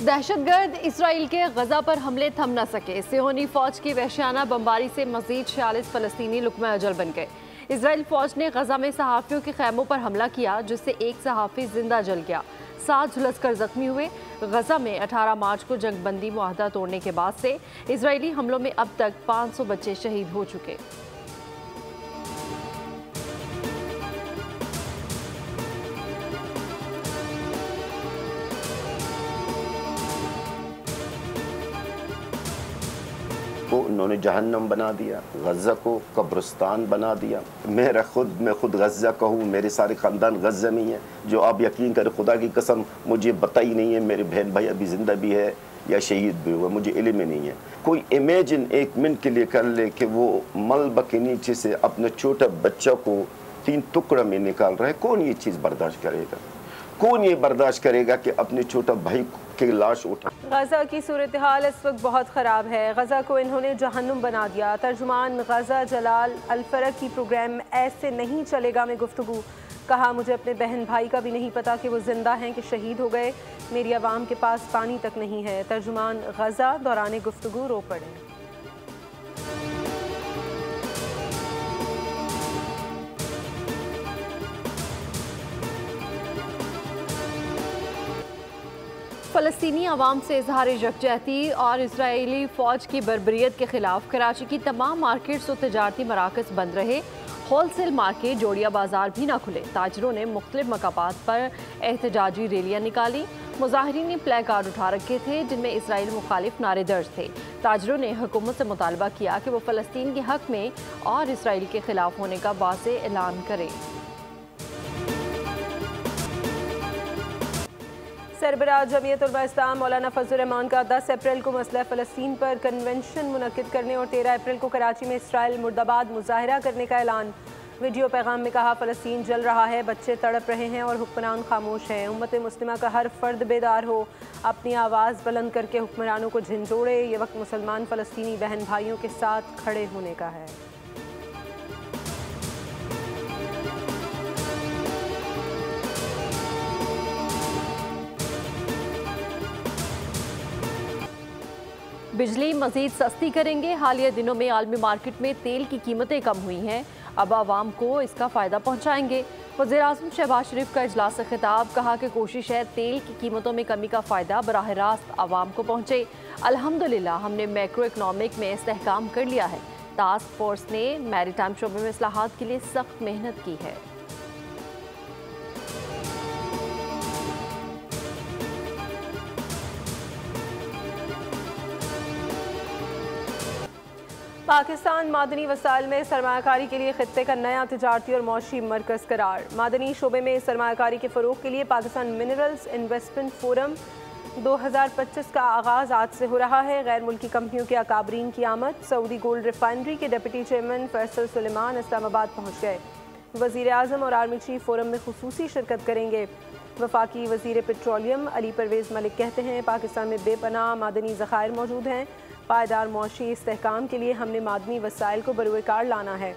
दहशतगर्द Israel के गजा पर हमले थम न सके। सिहोनी फौज की वहशियाना बमबारी से मजीद 46 फलस्तीनी लुक्मे अजल बन गए। इसराइल फौज ने गजा में सहाफ़ियों के खैमों पर हमला किया, जिससे एक सहाफ़ी जिंदा जल गया, 7 झुलसकर जख्मी हुए। गजा में 18 मार्च को जंगबंदी मुआहदा तोड़ने के बाद से इसराइली हमलों में अब तक 500 बच्चे शहीद हो चुके। को उन्होंने जहन्नम बना दिया, गज़ा को कब्रिस्तान बना दिया। मैं खुद गज़ा का हूँ, मेरे सारे ख़ानदान गज़ा में ही है। जो आप यकीन करें, खुदा की कसम मुझे पता ही नहीं है मेरे बहन भाई अभी ज़िंदा भी है या शहीद भी हुआ, मुझे इल्म ही नहीं है। कोई इमेजिन एक मिनट के लिए कर ले कि वो मलबा के नीचे से अपने छोटा बच्चा को 3 टुकड़ा में निकाल रहा है। कौन ये चीज़ बर्दाश्त करेगा? कौन ये बर्दाश्त करेगा कि अपने छोटा भाई की लाश उठा? गजा की सूरत हाल इस वक्त बहुत ख़राब है। गजा को इन्होंने जहन्नुम बना दिया। तर्जुमान गजा जलाल अल-फरक की प्रोग्राम ऐसे नहीं चलेगा में गुफ्तगू। कहा, मुझे अपने बहन भाई का भी नहीं पता कि वो जिंदा हैं कि शहीद हो गए। मेरी आवाम के पास पानी तक नहीं है। तर्जुमान गजा दौरान गुफ्तगू रो पड़े। फ़लस्तीनी अवाम से इजहार यकजहती और इसराइली फ़ौज की बर्बरियत के खिलाफ कराची की तमाम मार्केट्स और तजारती मराकज़ बंद रहे। होलसेल मार्केट जोड़िया बाजार भी ना खुले। ताजरों ने मुख्तलिफ मकामात पर एहतजाजी रैलियाँ निकाली। मुजाहिरीन ने प्ले कार्ड उठा रखे थे जिनमें इसराइल मुखालिफ नारे दर्ज थे। ताजरों ने हुकूमत से मुतालबा किया कि वो फ़लस्तीन के हक़ में और इसराइल के खिलाफ होने का वाज़े ऐलान करें। सरबराह जमीयत उलमा इस्लाम मौलाना फजल रहमान का 10 अप्रैल को मसला फ़लस्तीन पर कन्वेंशन मुनक्किद करने और 13 अप्रैल को कराची में इसराइल मुर्दाबाद मुजाहिरा करने का ऐलान। वीडियो पैगाम में कहा, फ़लस्तीन जल रहा है, बच्चे तड़प रहे हैं और हुक्मरान खामोश हैं। उम्मत मुस्लिमा का हर फर्द बेदार हो, अपनी आवाज़ बुलंद करके हुक्मरानों को झंझोड़े। ये वक्त मुसलमान फ़लस्तीनी बहन भाइयों के साथ खड़े होने का है। बिजली मजीद सस्ती करेंगे। हालिया दिनों में आलमी मार्केट में तेल की कीमतें कम हुई हैं, अब आवाम को इसका फ़ायदा पहुँचाएंगे। वज़ीर-ए-आज़म शहबाज शरीफ का इजलास से खिताब। कहा कि कोशिश है तेल की कीमतों में कमी का फ़ायदा बराह रास्त आवाम को पहुँचे। अल्हम्दुलिल्लाह हमने मैक्रो इकनॉमिक में इस्तेहकाम कर लिया है। टास्क फोर्स ने मैरीटाइम शोबे में इस्लाहात के लिए सख्त मेहनत की है। पाकिस्तान मादनी वसाइल में सरमायाकारी के लिए खित्ते का नया तिजारती और मौशी मरकज़ करार। मादनी शोबे में सरमायाकारी के फ़रोग़ के लिए पाकिस्तान मिनरल्स इन्वेस्टमेंट फोरम 2025 का आगाज़ आज से हो रहा है। गैर मुल्की कंपनियों के अकाबरीन की आमद। सऊदी गोल्ड रिफाइनरी के डिप्टी चेयरमैन फैसल सुलेमान इस्लामाबाद पहुँच गए। वज़ीर-ए-आज़म और आर्मी चीफ फोरम में खुसूसी शिरकत करेंगे। वफाकी वज़ीर पेट्रोलियम अली परवेज़ मलिक कहते हैं, पाकिस्तान में बेपनाह मादनी ज़खायर मौजूद हैं। पायदार मौशी इस्तेहकाम के लिए हमने मादनी वसाइल को बरूएकार लाना है।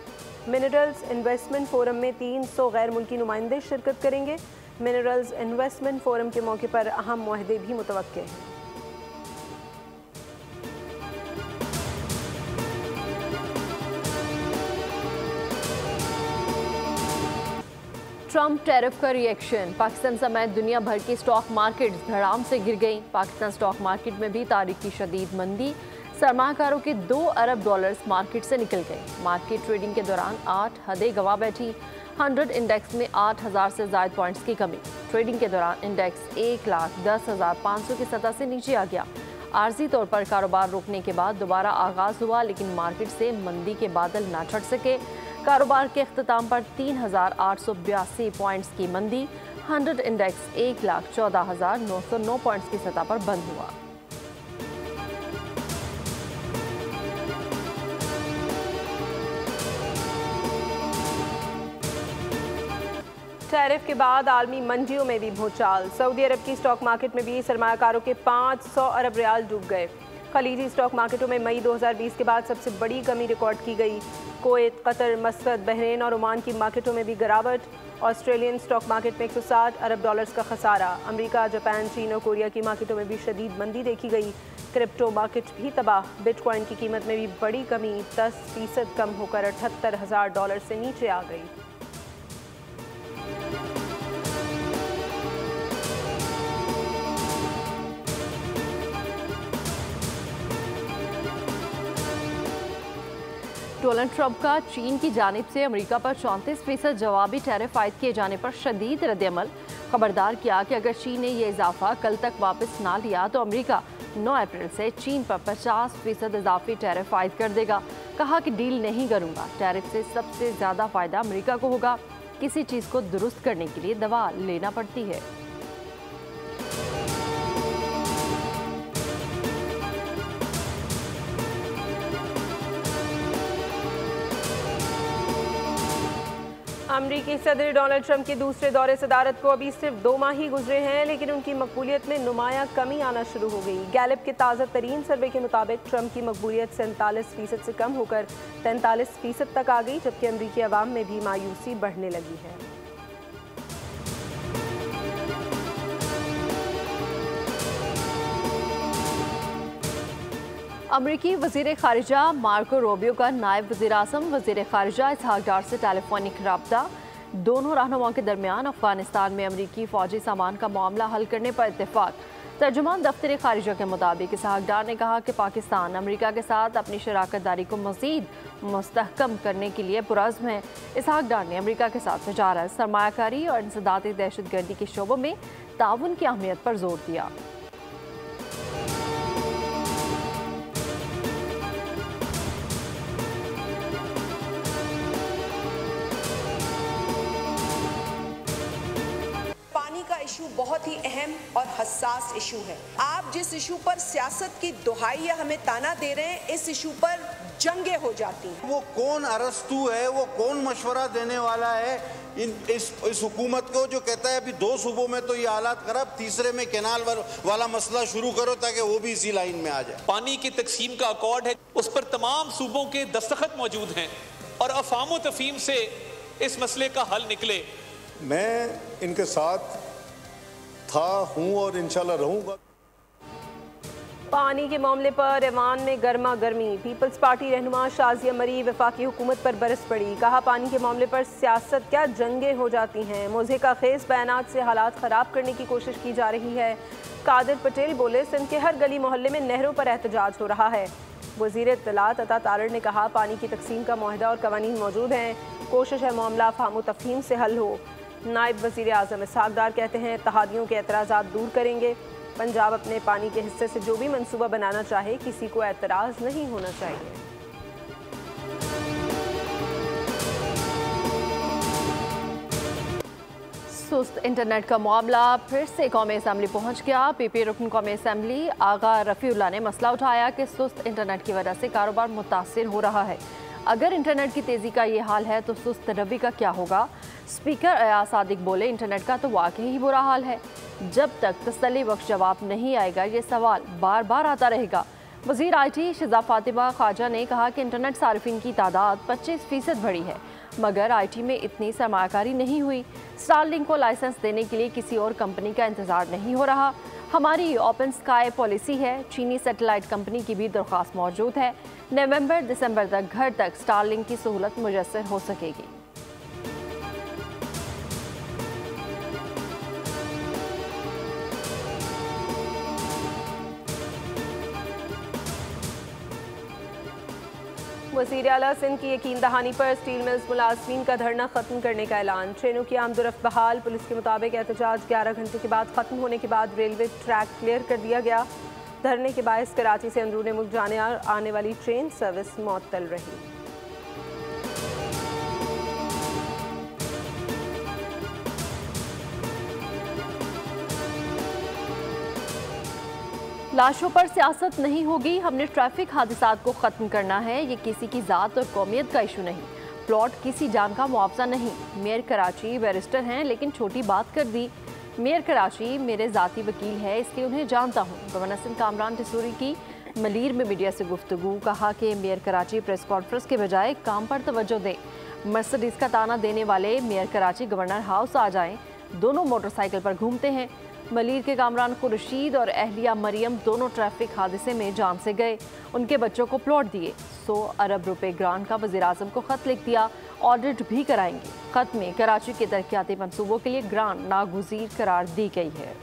मिनरल्स इन्वेस्टमेंट फोरम में 300 गैर मुल्की नुमाइंदे शिरकत करेंगे। मिनरल्स इन्वेस्टमेंट फोरम के मौके पर अहम मुआहदे भी मुतवक्के हैं। ट्रंप टैरिफ का रिएक्शन। पाकिस्तान समेत दुनिया भर की स्टॉक मार्केट्स धड़ाम से गिर गई। पाकिस्तान स्टॉक मार्केट में भी तारीख की शदीद मंदी। सरमाकारों के 2 अरब डॉलर्स मार्केट से निकल गए। मार्केट ट्रेडिंग के दौरान 8 हदें गवा बैठी। 100 इंडेक्स में 8,000 से ज़ायद पॉइंट्स की कमी। ट्रेडिंग के दौरान इंडेक्स 1,10,500 की सतह से नीचे आ गया। आर्जी तौर पर कारोबार रोकने के बाद दोबारा आगाज़ हुआ, लेकिन मार्केट से मंदी के बादल ना छट सके। कारोबार के अख्ताम पर 3,882 पॉइंट्स की मंदी। 100 इंडेक्स 1,14,909 पॉइंट्स की सतह पर बंद हुआ। टैरिफ के बाद आलमी मंडियों में भी भूचाल। सऊदी अरब की स्टॉक मार्केट में भी सरमायाकारों के 500 अरब रियाल डूब गए। खलीजी स्टॉक मार्केटों में मई 2020 के बाद सबसे बड़ी कमी रिकॉर्ड की गई। कुवैत, कतर, मस्कत, बहरीन और ओमान की मार्केटों में भी गिरावट। ऑस्ट्रेलियन स्टॉक मार्केट में 160 अरब डॉलर्स का खसारा। अमेरिका, जापान, चीन और कोरिया की मार्केटों में भी शदीद मंदी देखी गई। क्रिप्टो मार्केट भी तबाह। बिटकॉइन की कीमत में भी बड़ी कमी, 10% कम होकर 78,000 डॉलर से नीचे आ गई। डोनाल्ड ट्रंप का चीन की जानिब से अमेरिका पर 34% जवाबी टैरिफ आयद किए जाने पर शदीद रद्दअमल। खबरदार किया कि अगर चीन ने यह इजाफा कल तक वापस ना लिया तो अमेरिका 9 अप्रैल से चीन पर 50% इजाफी टैरिफ आयद कर देगा। कहा कि डील नहीं करूंगा। टैरिफ से सबसे ज़्यादा फ़ायदा अमेरिका को होगा। किसी चीज़ को दुरुस्त करने के लिए दवा लेना पड़ती है। अमरीकी सदर डोनाल्ड ट्रंप के दूसरे दौरे सदारत को अभी सिर्फ 2 माह ही गुजरे हैं, लेकिन उनकी मकबूलियत में नुमाया कमी आना शुरू हो गई। गैलेप के ताज़ा तरीन सर्वे के मुताबिक ट्रंप की मकबूलियत 47% से कम होकर 43% तक आ गई, जबकि अमरीकी अवाम में भी मायूसी बढ़ने लगी है। अमरीकी वज़ीर ख़ारिजा मार्को रूबियो का नायब वज़ीर आज़म वज़ीर ख़ारिजा इसहाक डार से टेलीफोनिक रब्ता। दोनों रहनुमाओं के दरमियान अफगानिस्तान में अमरीकी फ़ौजी सामान का मामला हल करने पर इत्तेफाक। तर्जुमान दफ्तर ख़ारिजा के मुताबिक इसहाक डार ने कहा कि पाकिस्तान अमरीका के साथ अपनी शराकत दारी को मज़ीद मुस्तहकम करने के लिए पुरज़्म है। इसहाक डार ने अमरीका के साथ तजारत, सरमायाकारी और इंसदादी दहशतगर्दी के शोबों में ताउन की अहमियत पर जोर दिया। इशू बहुत ही अहम और हसास इशू है। आप जिस इशू पर सियासत की दुहाई या हमें ताना दे रहे हैं, इस इशू पर जंगे हो जाती हैं। वो कौन अरस्तू है, वो कौन मशवरा देने वाला है इस हुकूमत को जो कहता है अभी 2 सूबों में तो ये हालात खराब, तीसरे में कैनाल वाला मसला शुरू करो ताकि वो भी इसी लाइन में आ जाए। पानी की तकसीम का अकॉर्ड है, उस पर तमाम सूबों के दस्तखत मौजूद हैं और अफाम तफहीम से इस मसले का हल निकले। मैं इनके साथ था, हूँ और इंशाल्लाह रहूँगा। पानी के मामले पर ऐवान में गर्मा गर्मी। पीपल्स पार्टी रहनुमा शाजिया मरी वफाकी हुकूमत पर बरस पड़ी। कहा पानी के मामले पर सियासत क्या जंगे हो जाती हैं। मौज़े का खेस बयानात से हालात ख़राब करने की कोशिश की जा रही है। कादिर पटेल बोले सिंध के हर गली मोहल्ले में नहरों पर एहतजाज हो रहा है। वज़ीर इत्तलात अता तारड़ ने कहा पानी की तकसीम का मुआहदा और कवानीन मौजूद हैं, कोशिश है मामला फ़हम तफ़हीम से हल हो। नायब वज़ीर आज़म इसहाक डार कहते हैं इत्तेहादियों के एतराज़ात दूर करेंगे। पंजाब अपने पानी के हिस्से से जो भी मंसूबा बनाना चाहे, किसी को एतराज़ नहीं होना चाहिए। सुस्त इंटरनेट का मामला फिर से कौमी असम्बली पहुँच गया। पीपी रुकन कौमी असम्बली आगा रफ़ीउल्लाह ने मसला उठाया कि सुस्त इंटरनेट की वजह से कारोबार मुतासिर हो रहा है। अगर इंटरनेट की तेज़ी का ये हाल है तो सुस्त रवि का क्या होगा। स्पीकर अयाज सादिक बोले इंटरनेट का तो वाकई ही बुरा हाल है। जब तक तसल्ली बख्श जवाब नहीं आएगा ये सवाल बार बार आता रहेगा। वज़ीर IT शिजा फातिमा ख्वाजा ने कहा कि इंटरनेट सार्फिन की तादाद 25% बढ़ी है, मगर IT में इतनी सरमाकारी नहीं हुई। स्टारलिंक को लाइसेंस देने के लिए किसी और कंपनी का इंतज़ार नहीं हो रहा। हमारी ओपन स्काई पॉलिसी है। चीनी सैटेलाइट कंपनी की भी दरख्वास्त मौजूद है। नवंबर-दिसंबर तक घर तक स्टारलिंक की सहूलत मुयस्सर हो सकेगी। वज़ीर आला सिंध की यकीन दहानी पर स्टील मिल्स मुलाजमीन का धरना खत्म करने का ऐलान। ट्रेनों की आमदोरफ्त बहाल। पुलिस के मुताबिक एहतजाज 11 घंटे के बाद खत्म होने के बाद रेलवे ट्रैक क्लियर कर दिया गया। धरने के बायस कराची से अंदरूनी मुल्क जाने आने वाली ट्रेन सर्विस मुअत्तल रही। लाशों पर सियासत नहीं होगी। हमने ट्रैफिक हादसात को ख़त्म करना है। ये किसी की ज़ात और कौमियत का इशू नहीं। प्लॉट किसी जान का मुआवजा नहीं। मेयर कराची बैरिस्टर हैं लेकिन छोटी बात कर दी। मेयर कराची मेरे ज़ाती वकील है, इसलिए उन्हें जानता हूँ। गवर्नर सिंध कामरान टिसूरी की मलीर में मीडिया से गुफ्तगू, कहा कि मेयर कराची प्रेस कॉन्फ्रेंस के बजाय काम पर तवज्जो दें। मर्सिडीज का ताना देने वाले मेयर कराची गवर्नर हाउस आ जाएं। दोनों मोटरसाइकिल पर घूमते हैं। मलीर के कामरान खुर्शीद और अहलिया मरियम दोनों ट्रैफिक हादसे में जान से गए। उनके बच्चों को प्लॉट दिए। 100 अरब रुपए ग्रांट का वज़ीर आज़म को खत लिख दिया। ऑडिट भी कराएंगे। खत में कराची के तरक्याती मंसूबों के लिए ग्रांट नागुज़ीर करार दी गई है।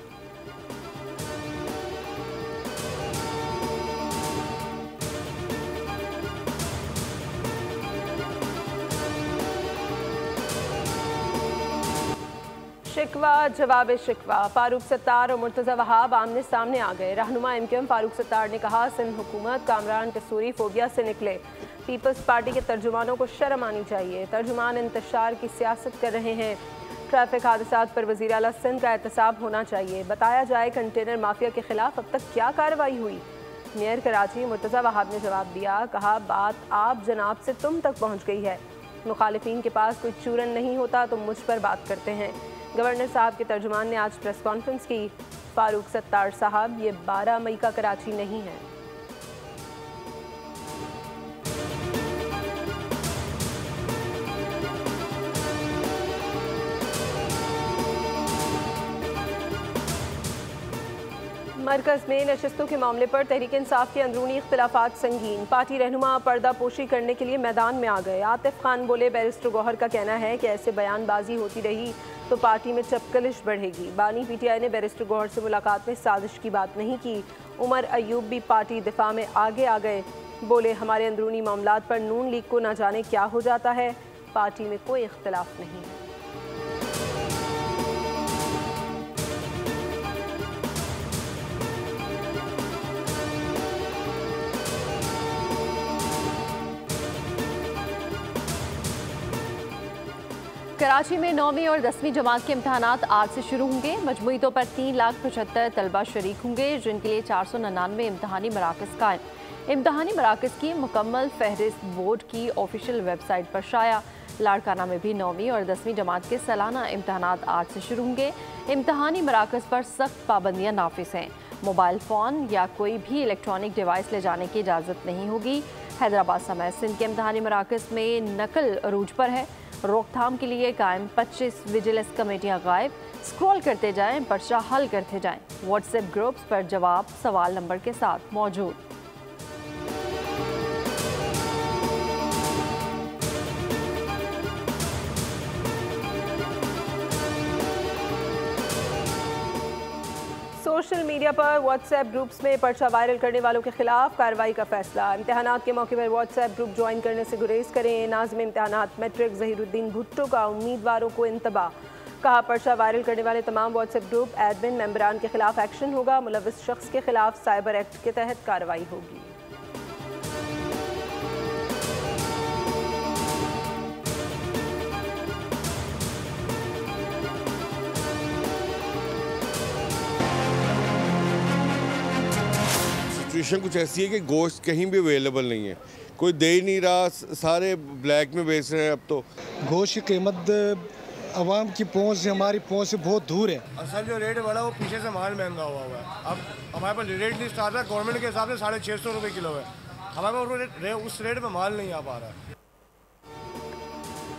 शिकवा जवाब शिकवा, फारूक सत्तार और मुर्तज़ा वहाब आमने सामने आ गए। रहनुमा MQM फारूक सत्तार ने कहा, सिंध हुकूमत कामरान कसूरी फोबिया से निकले। पीपल्स पार्टी के तर्जुमानों को शर्म आनी चाहिए। तर्जुमान इंतशार की सियासत कर रहे हैं। ट्रैफिक हादसात पर वज़ीर आला सिंध का एहतसाब होना चाहिए। बताया जाए कंटेनर माफिया के खिलाफ अब तक क्या कार्रवाई हुई। मेयर कराची मुर्तज़ा वहाब ने जवाब दिया, कहा बात आप जनाब से तुम तक पहुँच गई है। मुखालिफिन के पास कोई चूरन नहीं होता तो मुझ पर बात करते हैं। गवर्नर साहब के तर्जुमान ने आज प्रेस कॉन्फ्रेंस की। फारूक सत्तार साहब, ये 12 मई का कराची नहीं है। मरकज़ में नशस्तों के मामले पर तहरीक इंसाफ के अंदरूनी इख्तिलाफात संगीन। पार्टी रहनुमा पर्दा पोशी करने के लिए मैदान में आ गए। आतिफ खान बोले, बैरिस्टर गौहर का कहना है कि ऐसे बयानबाजी होती रही तो पार्टी में चपकलिश बढ़ेगी। बानी PTI ने बैरिस्टर गौहर से मुलाकात में साजिश की बात नहीं की। उमर अयूब भी पार्टी दिफा में आगे आ गए। बोले, हमारे अंदरूनी मामलात पर नून लीग को न जाने क्या हो जाता है। पार्टी में कोई इख्तिलाफ नहीं है। कराची में 9वीं और 10वीं जमात के इम्तहानात आज से शुरू होंगे। मजमूई तौर पर 3,75,000 तलबा शरीक होंगे, जिनके लिए 499 इम्तहानी मराकज़ कायम। इम्तहानी मराकज़ की मुकम्मल फहरिस्त बोर्ड की ऑफिशियल वेबसाइट पर शाया। लाड़काना में भी 9वीं और 10वीं जमात के सालाना इम्तहानात आज से शुरू होंगे। इम्तहानी मराकज़ पर सख्त पाबंदियाँ नाफिज हैं। मोबाइल फ़ोन या कोई भी इलेक्ट्रॉनिक डिवाइस ले जाने की इजाज़त नहीं होगी। हैदराबाद समेत सिंध के इम्तहानी मराकज़ में नकल अरूज पर है। रोकथाम के लिए कायम 25 विजिलेंस कमेटियां गायब। स्क्रॉल करते जाएं, पर्चा हल करते जाएं। व्हाट्सएप ग्रुप्स पर जवाब सवाल नंबर के साथ मौजूद। सोशल मीडिया पर व्हाट्सएप ग्रुप्स में पर्चा वायरल करने वालों के खिलाफ कार्रवाई का फैसला। इम्तहानात के मौके पर व्हाट्सएप ग्रुप ज्वाइन करने से गुरेज करें। नाज़िम इम्तहानात मैट्रिक ज़हीरुद्दीन भुट्टो का उम्मीदवारों को इंतबाह। कहा, पर्चा वायरल करने वाले तमाम व्हाट्सएप ग्रुप एडमिन मेंबरान के खिलाफ एक्शन होगा। मुलव्विस शख्स के खिलाफ साइबर एक्ट के तहत कार्रवाई होगी। सिचुएशन कुछ ऐसी है कि गोश्त कहीं भी अवेलेबल नहीं है, कोई दे ही नहीं रहा, सारे ब्लैक में बेच रहे हैं। अब तो गोश्त की कीमत आवाम की पहुंच से, हमारी पहुंच से बहुत दूर है। असल जो रेट बढ़ा वो पीछे से माल महंगा हुआ है। अब हमारे पास रेट लिस्ट आता है गवर्नमेंट के हिसाब से 650 रुपये किलो है। हमारे पास उस रेट में माल नहीं आ पा रहा है।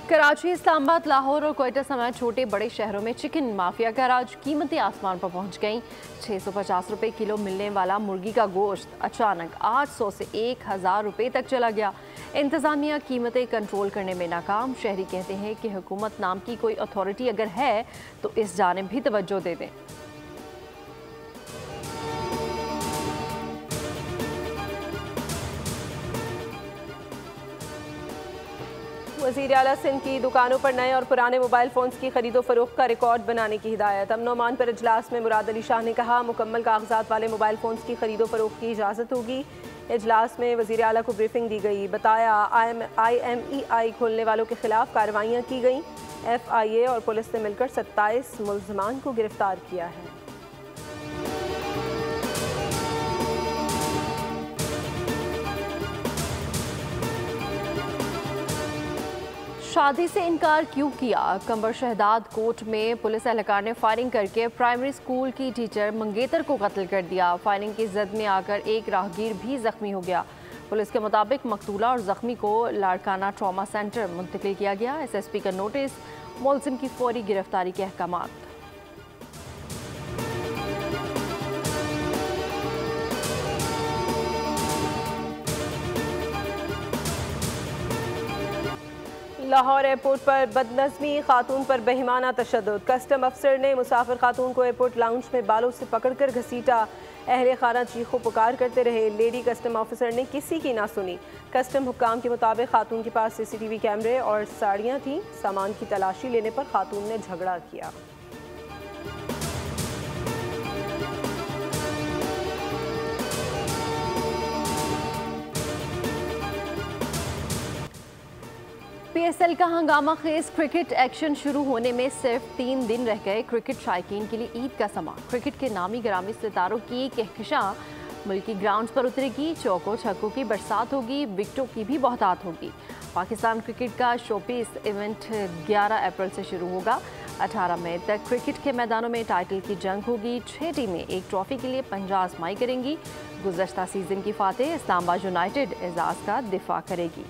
कराची, इस्लामाबाद, लाहौर और कोयटा समेत छोटे बड़े शहरों में चिकन माफिया का राज। कीमतें आसमान पर पहुंच गईं। 650 रुपये किलो मिलने वाला मुर्गी का गोश्त अचानक 800 से 1000 रुपये तक चला गया। इंतज़ामिया कीमतें कंट्रोल करने में नाकाम। शहरी कहते हैं कि हुकूमत नाम की कोई अथॉरिटी अगर है तो इस जानिब भी तवज्जो दे दें। वज़ीर आला सिंध की दुकानों पर नए और पुराने मोबाइल फ़ोन्स की खरीदो फरोख्त का रिकॉर्ड बनाने की हिदायत। अमन ओमान पर इजलास में मुराद अली शाह ने कहा, मुकम्मल कागजात वाले मोबाइल फ़ोन्स की खरीदो फरोख्त की इजाज़त होगी। इजलास में वज़ीर आला को ब्रीफिंग दी गई। बताया, IMEI खोलने वालों के खिलाफ कार्रवाइयाँ की गईं। FIA और पुलिस ने मिलकर 27 मुल्ज़मान को गिरफ्तार किया है। शादी से इनकार क्यों किया? कंबर शहदाद कोर्ट में पुलिस एहलकार ने फायरिंग करके प्राइमरी स्कूल की टीचर मंगेतर को कत्ल कर दिया। फायरिंग की जद में आकर एक राहगीर भी जख्मी हो गया। पुलिस के मुताबिक मकतूला और जख्मी को लाड़काना ट्रॉमा सेंटर मुंतकिल किया गया। SSP का नोटिस, मुलजिम की फौरी गिरफ्तारी के अहकामात। लाहौर एयरपोर्ट पर बदनज़मी, खातून पर बेईमाना तशद्दुद। कस्टम अफसर ने मुसाफिर खातून को एयरपोर्ट लाउंज में बालों से पकड़कर घसीटा। अहले खाना चीखो पुकार करते रहे। लेडी कस्टम ऑफिसर ने किसी की ना सुनी। कस्टम हुक्काम के मुताबिक खातून के पास CCTV कैमरे और साड़ियाँ थीं। सामान की तलाशी लेने पर खातून ने झगड़ा किया। PSL का हंगामा खेज क्रिकेट एक्शन शुरू होने में सिर्फ 3 दिन रह गए। क्रिकेट शायकीन के लिए ईद का समा। क्रिकेट के नामी गिरामी सितारों की कहकशां मुल्की ग्राउंड्स पर उतरेगी। चौकों छक्कों की बरसात होगी, विकेटों की भी बहुतात होगी। पाकिस्तान क्रिकेट का शोपीस इवेंट 11 अप्रैल से शुरू होगा। 18 मई तक क्रिकेट के मैदानों में टाइटल की जंग होगी। 6 टीमें एक ट्रॉफी के लिए पंजा आजमाई करेंगी। गुज़श्ता सीजन की फातेह इस्लामाबाद यूनाइटेड एजाज का दिफा करेगी।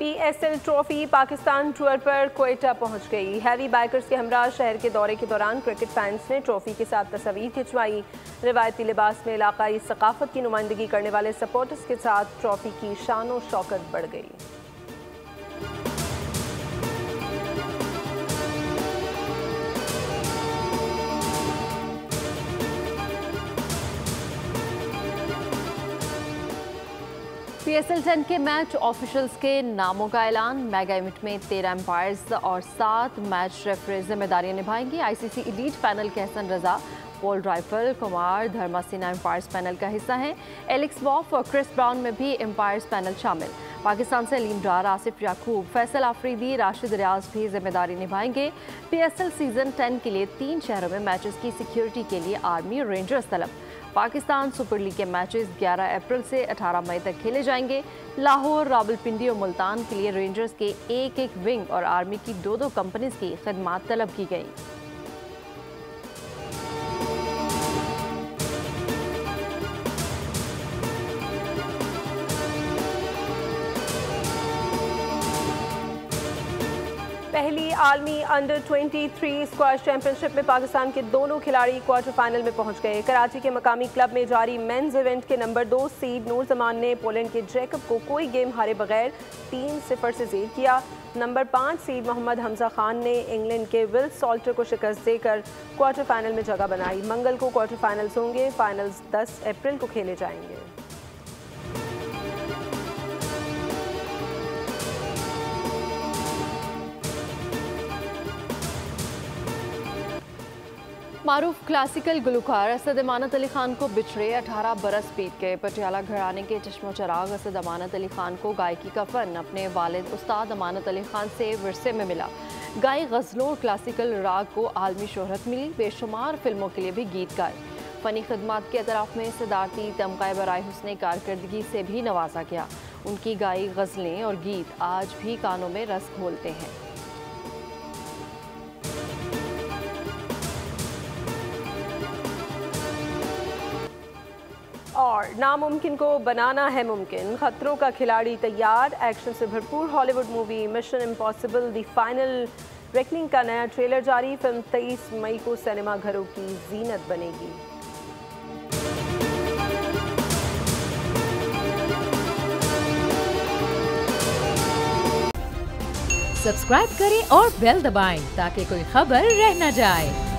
PSL ट्रॉफी पाकिस्तान टूर पर क्वेटा पहुंच गई। हैवी बाइकर्स के हमरा शहर के दौरे के दौरान क्रिकेट फैंस ने ट्रॉफी के साथ तस्वीर खिंचवाई। रिवायती लिबास में इलाकाई सकाफत की नुमाइंदगी करने वाले सपोर्टर्स के साथ ट्रॉफी की शान और शौकत बढ़ गई। PSL 10 के मैच ऑफिशियल्स के नामों का ऐलान। मेगा इवेंट में 13 एम्पायर्स और 7 मैच रेफरी जिम्मेदारियां निभाएंगे। ICC एलीट पैनल के हसन रजा, पॉल राइफल, कुमार धर्मा सिन्हा एम्पायर्स पैनल का हिस्सा हैं। एलेक्स वॉफ और क्रिस ब्राउन में भी एम्पायर्स पैनल शामिल। पाकिस्तान से अलीम डार, आसिफ याकूब, फैसल आफरीदी, राशिद रियाज भी जिम्मेदारी निभाएंगे। PSL सीजन 10 के लिए 3 शहरों में मैचेस की सिक्योरिटी के लिए आर्मी और रेंजर्स तलब। पाकिस्तान सुपर लीग के मैचेस 11 अप्रैल से 18 मई तक खेले जाएंगे। लाहौर, रावलपिंडी और मुल्तान के लिए रेंजर्स के एक विंग और आर्मी की 2 कंपनीज की खदमात तलब की गई। पहली आलमी अंडर 23 स्क्वाश चैंपियनशिप में पाकिस्तान के दोनों खिलाड़ी क्वार्टर फाइनल में पहुंच गए। कराची के मकामी क्लब में जारी मेंस इवेंट के नंबर 2 सीड नूर जमान ने पोलैंड के जैकब को कोई गेम हारे बगैर 3-0 से जीत किया। नंबर 5 सीड मोहम्मद हमजा खान ने इंग्लैंड के विल सॉल्टर को शिकस्त देकर क्वार्टर फाइनल में जगह बनाई। मंगल को क्वार्टर फाइनल्स होंगे। फाइनल्स 10 अप्रैल को खेले जाएंगे। मारूफ क्लासिकल गुलकार असद अमानत अली खान को बिछड़े 18 बरस बीत गए। पटियाला घराने के चश्मो चराग असद अमानत अली खान को गायकी का फ़न अपने वालिद उस्ताद अमानत अली खान से विरसे में मिला। गाय गज़लों और क्लासिकल राग को आलमी शोहरत मिली। बेशुमार फिल्मों के लिए भी गीत गाए। फ़नी खदमात के अतराफ़ में सदारती तमग़ा बराए हुस्ने कारकर्दगी से भी नवाजा गया। उनकी गाई गज़लें और गीत आज भी कानों में रस घोलते हैं। और नामुमकिन को बनाना है मुमकिन। खतरों का खिलाड़ी तैयार। एक्शन से भरपूर Hollywood movie mission impossible the final reckoning का नया ट्रेलर जारी। फिल्म 23 मई को सिनेमा घरों की जीनत बनेगी। सब्सक्राइब करें और बेल दबाएं ताकि कोई खबर रह न जाए।